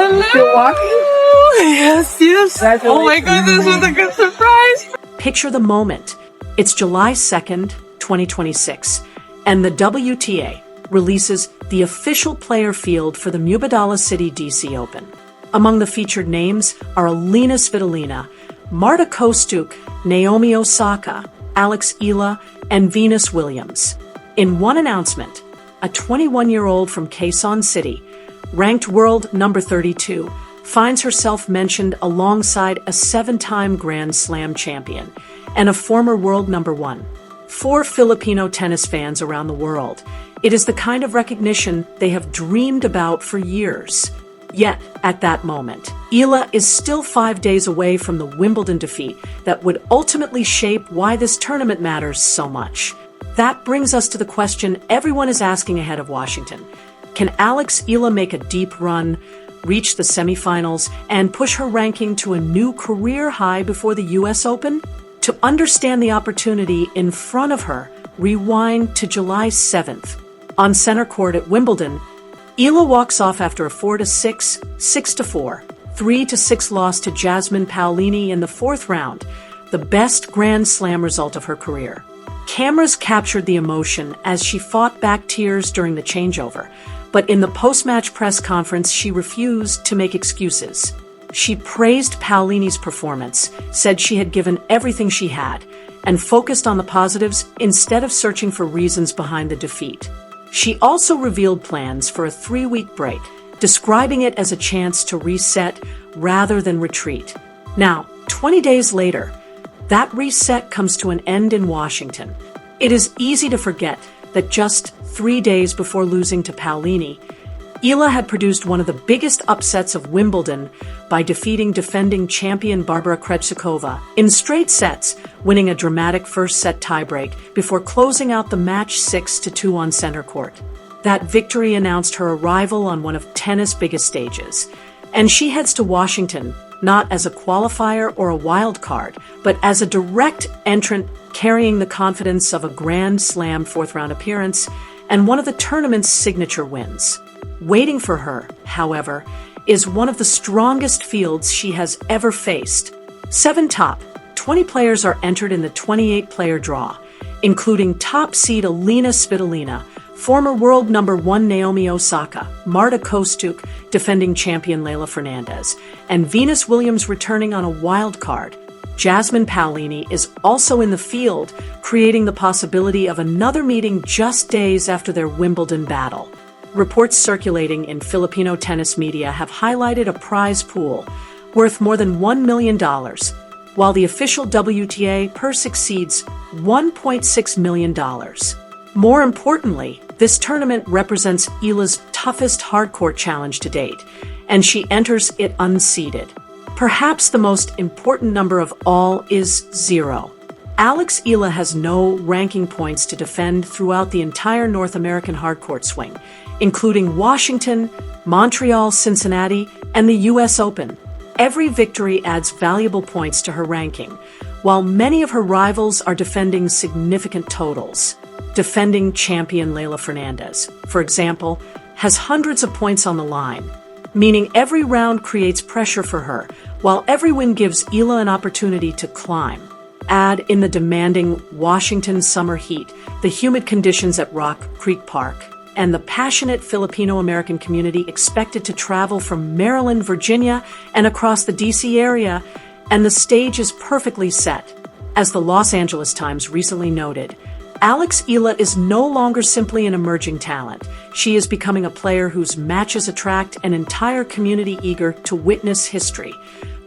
Hello. Still walking? Yes. Oh my God, this was a good surprise. Picture the moment. It's July 2nd, 2026, and the WTA releases the official player field for the Mubadala Citi DC Open. Among the featured names are Alina Svitolina, Marta Kostyuk, Naomi Osaka, Alex Eala, and Venus Williams. In one announcement, a 21-year-old from Quezon City, ranked world number 32, finds herself mentioned alongside a 7-time Grand Slam champion and a former world number 1. For Filipino tennis fans around the world, it is the kind of recognition they have dreamed about for years. Yet, at that moment, Eala is still 5 days away from the Wimbledon defeat that would ultimately shape why this tournament matters so much. That brings us to the question everyone is asking ahead of Washington. Can Alex Eala make a deep run, reach the semifinals, and push her ranking to a new career high before the U.S. Open? To understand the opportunity in front of her, rewind to July 7th. On center court at Wimbledon, Eala walks off after a 4-6, 6-4, 3-6 loss to Jasmine Paolini in the 4th round, the best Grand Slam result of her career. Cameras captured the emotion as she fought back tears during the changeover, but in the post-match press conference she refused to make excuses. She praised Paolini's performance, said she had given everything she had, and focused on the positives instead of searching for reasons behind the defeat. She also revealed plans for a 3-week break, describing it as a chance to reset rather than retreat. Now, 20 days later, that reset comes to an end in Washington. It is easy to forget that just 3 days before losing to Paolini, Eala had produced one of the biggest upsets of Wimbledon by defeating defending champion Barbara Krejcikova in straight sets, winning a dramatic first-set tiebreak before closing out the match 6-2 on center court. That victory announced her arrival on one of tennis' biggest stages, and she heads to Washington not as a qualifier or a wild card, but as a direct entrant carrying the confidence of a Grand Slam 4th-round appearance and one of the tournament's signature wins. Waiting for her, however, is one of the strongest fields she has ever faced. 7 top 20 players are entered in the 28-player draw, including top seed Alina Svitolina, former world number 1 Naomi Osaka, Marta Kostyuk, defending champion Leylah Fernandez, and Venus Williams returning on a wild card. Jasmine Paolini is also in the field, creating the possibility of another meeting just days after their Wimbledon battle. Reports circulating in Filipino tennis media have highlighted a prize pool worth more than $1 million, while the official WTA purse exceeds $1.6 million. More importantly, this tournament represents Eala's toughest hardcourt challenge to date, and she enters it unseeded. Perhaps the most important number of all is 0. Alex Eala has no ranking points to defend throughout the entire North American hardcourt swing, including Washington, Montreal, Cincinnati, and the U.S. Open. Every victory adds valuable points to her ranking, while many of her rivals are defending significant totals. Defending champion Leylah Fernandez, for example, has hundreds of points on the line, meaning every round creates pressure for her, while every win gives Eala an opportunity to climb. Add in the demanding Washington summer heat, the humid conditions at Rock Creek Park, and the passionate Filipino-American community expected to travel from Maryland, Virginia, and across the D.C. area, and the stage is perfectly set. As the Los Angeles Times recently noted, Alex Eala is no longer simply an emerging talent. She is becoming a player whose matches attract an entire community eager to witness history.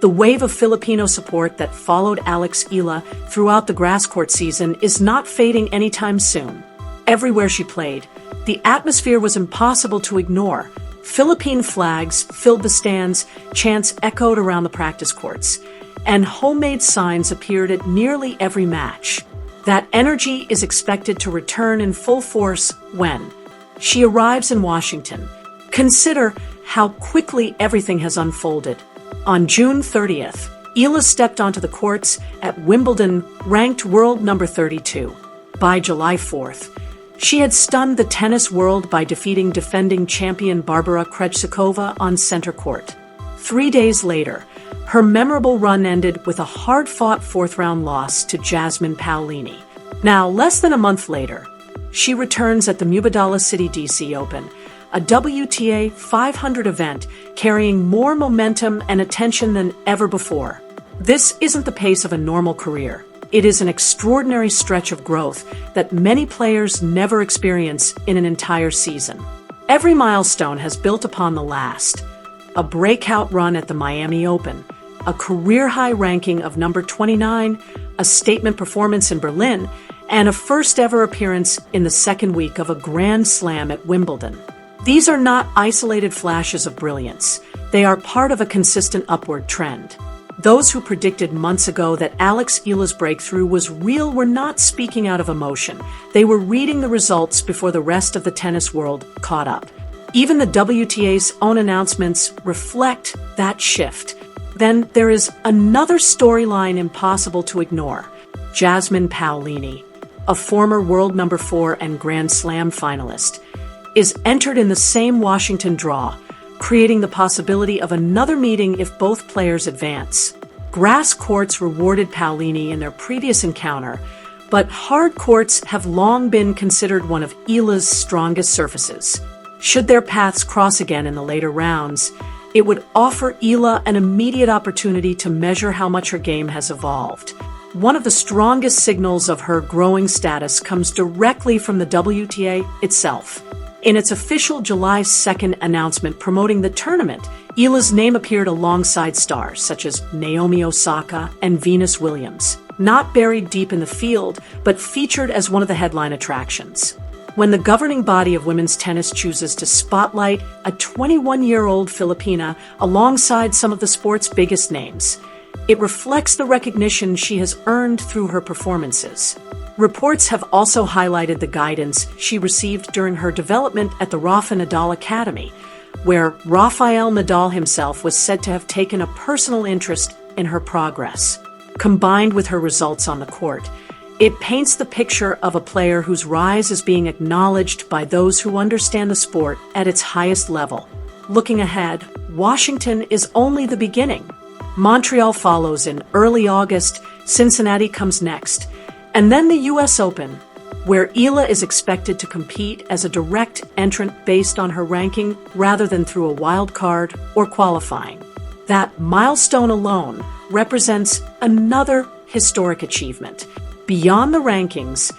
The wave of Filipino support that followed Alex Eala throughout the grass court season is not fading anytime soon. Everywhere she played, the atmosphere was impossible to ignore. Philippine flags filled the stands, chants echoed around the practice courts, and homemade signs appeared at nearly every match. That energy is expected to return in full force when she arrives in Washington. Consider how quickly everything has unfolded. On June 30th, Eala stepped onto the courts at Wimbledon, ranked world number 32. By July 4th, she had stunned the tennis world by defeating defending champion Barbara Krejcikova on center court. 3 days later, her memorable run ended with a hard-fought fourth-round loss to Jasmine Paolini. Now, less than a month later, she returns at the Mubadala Citi DC Open, a WTA 500 event carrying more momentum and attention than ever before. This isn't the pace of a normal career. It is an extraordinary stretch of growth that many players never experience in an entire season. Every milestone has built upon the last. A breakout run at the Miami Open, a career-high ranking of number 29, a statement performance in Berlin, and a first-ever appearance in the second week of a Grand Slam at Wimbledon. These are not isolated flashes of brilliance. They are part of a consistent upward trend. Those who predicted months ago that Alex Eala's breakthrough was real were not speaking out of emotion. They were reading the results before the rest of the tennis world caught up. Even the WTA's own announcements reflect that shift. Then there is another storyline impossible to ignore. Jasmine Paolini, a former world number 4 and Grand Slam finalist, is entered in the same Washington draw, creating the possibility of another meeting if both players advance. Grass courts rewarded Paolini in their previous encounter, but hard courts have long been considered one of Eala's strongest surfaces. Should their paths cross again in the later rounds, it would offer Eala an immediate opportunity to measure how much her game has evolved. One of the strongest signals of her growing status comes directly from the WTA itself. In its official July 2nd announcement promoting the tournament, Eala's name appeared alongside stars such as Naomi Osaka and Venus Williams, not buried deep in the field, but featured as one of the headline attractions. When the governing body of women's tennis chooses to spotlight a 21-year-old Filipina alongside some of the sport's biggest names, it reflects the recognition she has earned through her performances. Reports have also highlighted the guidance she received during her development at the Rafa Nadal Academy, where Rafael Nadal himself was said to have taken a personal interest in her progress. Combined with her results on the court, it paints the picture of a player whose rise is being acknowledged by those who understand the sport at its highest level. Looking ahead, Washington is only the beginning. Montreal follows in early August, Cincinnati comes next, and then the U.S. Open, where Eala is expected to compete as a direct entrant based on her ranking rather than through a wild card or qualifying. That milestone alone represents another historic achievement. Beyond the rankings,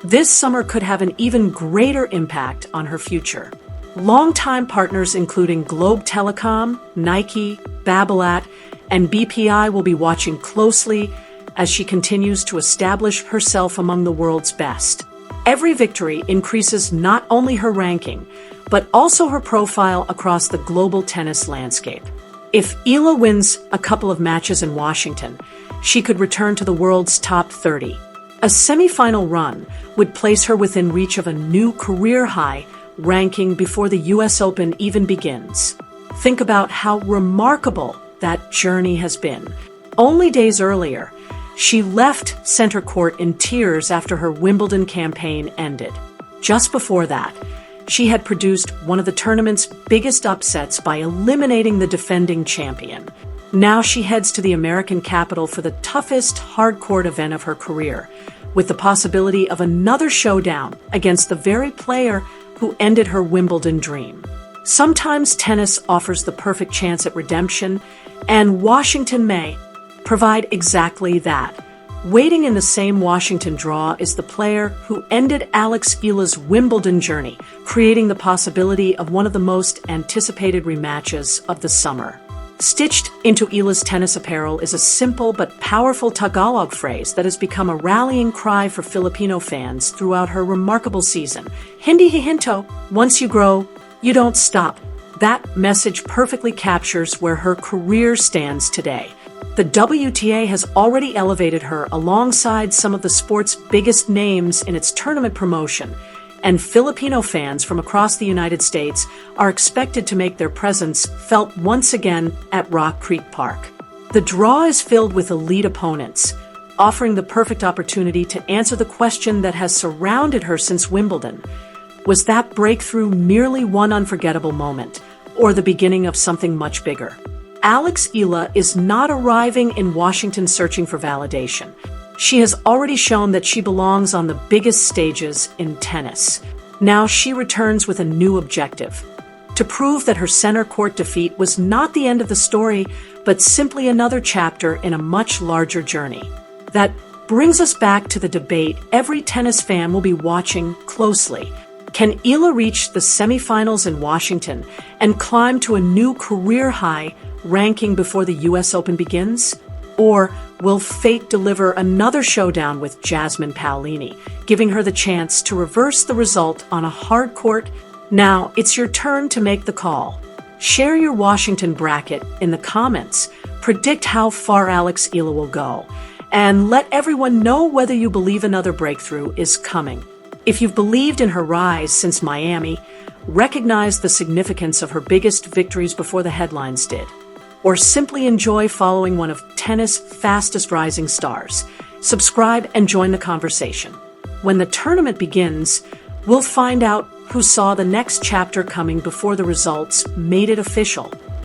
this summer could have an even greater impact on her future. Longtime partners including Globe Telecom, Nike, Babolat, and BPI will be watching closely as she continues to establish herself among the world's best. Every victory increases not only her ranking, but also her profile across the global tennis landscape. If Eala wins a couple of matches in Washington, she could return to the world's top 30. A semifinal run would place her within reach of a new career-high ranking before the U.S. Open even begins. Think about how remarkable that journey has been. Only days earlier, she left center court in tears after her Wimbledon campaign ended. Just before that, she had produced one of the tournament's biggest upsets by eliminating the defending champion. Now she heads to the American capital for the toughest hard-court event of her career, with the possibility of another showdown against the very player who ended her Wimbledon dream. Sometimes tennis offers the perfect chance at redemption, and Washington may provide exactly that. Waiting in the same Washington draw is the player who ended Alex Eala's Wimbledon journey, creating the possibility of one of the most anticipated rematches of the summer. Stitched into Eala's tennis apparel is a simple but powerful Tagalog phrase that has become a rallying cry for Filipino fans throughout her remarkable season. Hindi hihinto, once you grow, you don't stop. That message perfectly captures where her career stands today. The WTA has already elevated her alongside some of the sport's biggest names in its tournament promotion, and Filipino fans from across the United States are expected to make their presence felt once again at Rock Creek Park. The draw is filled with elite opponents, offering the perfect opportunity to answer the question that has surrounded her since Wimbledon. Was that breakthrough merely one unforgettable moment, or the beginning of something much bigger? Alex Eala is not arriving in Washington searching for validation. She has already shown that she belongs on the biggest stages in tennis. Now she returns with a new objective: to prove that her center court defeat was not the end of the story, but simply another chapter in a much larger journey. That brings us back to the debate every tennis fan will be watching closely. Can Eala reach the semifinals in Washington and climb to a new career high ranking before the US Open begins? Or will fate deliver another showdown with Jasmine Paolini, giving her the chance to reverse the result on a hard court? Now it's your turn to make the call. Share your Washington bracket in the comments, predict how far Alex Eala will go, and let everyone know whether you believe another breakthrough is coming. If you've believed in her rise since Miami, recognize the significance of her biggest victories before the headlines did, or simply enjoy following one of tennis' fastest rising stars, subscribe and join the conversation. When the tournament begins, we'll find out who saw the next chapter coming before the results made it official.